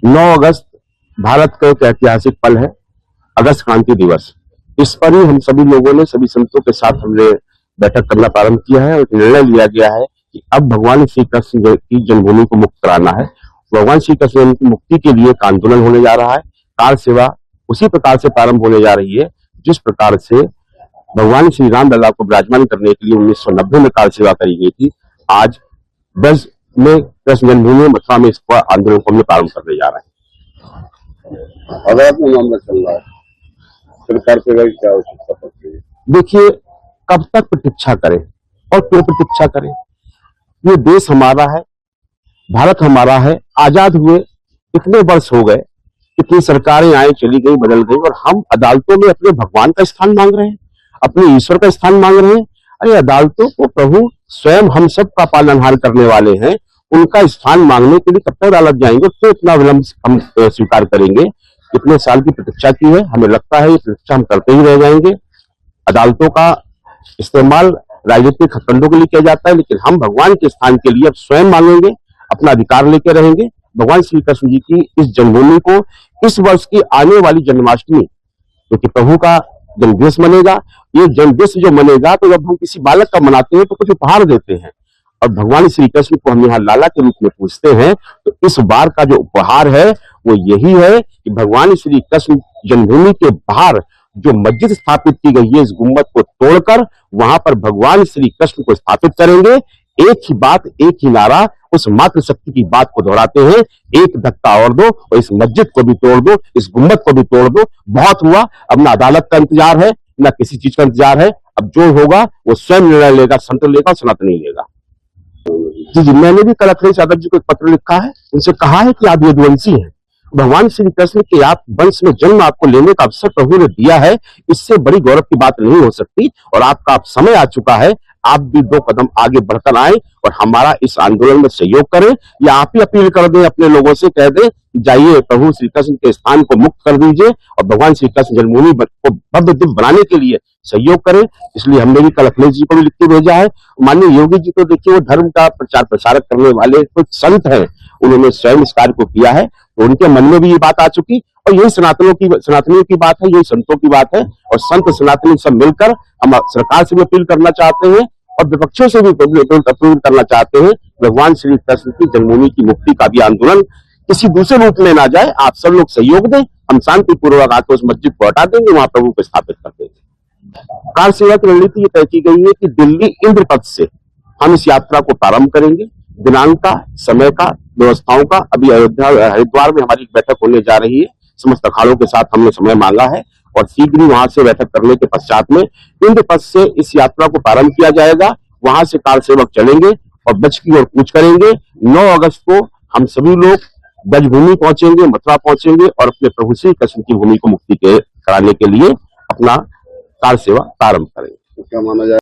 9 अगस्त भारत का एक ऐतिहासिक पल है, अगस्त क्रांति दिवस। इस पर ही हम सभी लोगों ने, सभी संतों के साथ हमने बैठक करना प्रारंभ किया है और निर्णय लिया गया है कि अब भगवान श्री कृष्ण की जन्मभूमि को मुक्त कराना है। भगवान श्री कृष्ण की मुक्ति के लिए एक आंदोलन होने जा रहा है। कार सेवा उसी प्रकार से प्रारंभ होने जा रही है जिस प्रकार से भगवान श्री राम लला को विराजमान करने के लिए 1990 में कार सेवा करी गई थी। आज 10 में कृष्ण जन्मभूमि मथुरा में इस आंदोलन को हमने प्रारंभ करने जा रहे हैं। अदालत में मामला चल रहा है, सरकार से क्या आवश्यकता है? देखिए, कब तक प्रतीक्षा करें और क्यों प्रतीक्षा करें? ये देश हमारा है, भारत हमारा है। आजाद हुए इतने वर्ष हो गए, इतनी सरकारें आई चली गई, बदल गई, और हम अदालतों में अपने भगवान का स्थान मांग रहे हैं, अपने ईश्वर का स्थान मांग रहे हैं। अरे अदालतों को प्रभु स्वयं हम सब का पालनहार करने वाले हैं, उनका स्थान मांगने के लिए कब तक अदालत जाएंगे? तो इतना विलंब हम स्वीकार करेंगे? कितने साल की प्रतीक्षा की है, हमें लगता है ये प्रतीक्षा हम करते ही रह जाएंगे। अदालतों का इस्तेमाल राजनीतिक हथकंडों के लिए किया जाता है, लेकिन हम भगवान के स्थान के लिए अब स्वयं मांगेंगे, अपना अधिकार लेकर रहेंगे। भगवान श्री कृष्ण जी की इस जन्मभूमि को इस वर्ष की आने वाली जन्माष्टमी, क्योंकि प्रभु का जन्मदिवस मनेगा, ये जन्मदिवस जो मनेगा तो जब हम किसी बालक का मनाते हैं तो कुछ उपहार देते हैं, और भगवान श्री कृष्ण को हम यहाँ लाला के रूप में पूजते हैं। तो इस बार का जो उपहार है वो यही है कि भगवान श्री कृष्ण जन्मभूमि के बाहर जो मस्जिद स्थापित की गई है, इस गुम्बद को तोड़कर वहां पर भगवान श्री कृष्ण को स्थापित करेंगे। एक ही बात, एक ही नारा, उस मातृ शक्ति की बात को दोहराते हैं, एक धक्का और दो और इस मस्जिद को भी तोड़ दो, इस गुम्बद को भी तोड़ दो। बहुत हुआ, अब ना अदालत का इंतजार है, ना किसी चीज का इंतजार है। अब जो होगा वो स्वयं निर्णय लेगा, संत लेगा और सनातनी लेगा। जी, मैंने भी कल अखिलेश यादव जी को एक पत्र लिखा है, उनसे कहा है कि आप यदुवंशी हैं, भगवान श्री कृष्ण के आप वंश में जन्म आपको लेने का अवसर प्रभु ने दिया है, इससे बड़ी गौरव की बात नहीं हो सकती। और आपका अब समय आ चुका है, आप भी 2 कदम आगे बढ़कर आए और हमारा इस आंदोलन में सहयोग करें, या आप ही अपील कर दें अपने लोगों से, कह दें जाइए प्रभु श्री कृष्ण के स्थान को मुक्त कर दीजिए और भगवान श्री कृष्ण जन्मभूमि को भव्य दिव्य बनाने के लिए सहयोग करें। इसलिए हमने भी कल अखिलेश जी को भी लिख के भेजा है। माननीय योगी जी को देखिए, वो धर्म का प्रचार प्रसारक करने वाले कुछ संत हैं, उन्होंने स्वयं इस कार्य को किया है, तो उनके मन में भी ये बात आ चुकी, और यही सनातनियों की बात है, यही संतों की बात है। और संत सनातनी सब मिलकर हम सरकार से भी अपील करना चाहते हैं और विपक्षों से भी अपील करना चाहते हैं, भगवान श्री कृष्ण की जन्मभूमि की मुक्ति का भी आंदोलन किसी दूसरे रूप में ना जाए। आप सब लोग सहयोग दें, हम शांतिपूर्वक आकर उस मस्जिद को हटा देंगे, वहां प्रभु को स्थापित कर देंगे। कार सेवा की रणनीति ये तय की गई है कि दिल्ली इंद्रपथ से हम इस यात्रा को प्रारंभ करेंगे। दिनांक का, समय का, व्यवस्थाओं का अभी अयोध्या हरिद्वार में हमारी बैठक होने जा रही है, समस्त अखाड़ों के साथ हमने समय मांगा है, और शीघ्र ही वहां से बैठक करने के पश्चात में इंद्रपथ से इस यात्रा को प्रारंभ किया जाएगा। वहां से कार सेवक चलेंगे और ब्रज की ओर कूच करेंगे। 9 अगस्त को हम सभी लोग ब्रजभूमि पहुंचेंगे, मथुरा पहुंचेंगे और अपने प्रभु श्री कृष्ण की भूमि को मुक्ति कराने के लिए अपना कार सेवा प्रारंभ करेंगे। क्या माना जाए?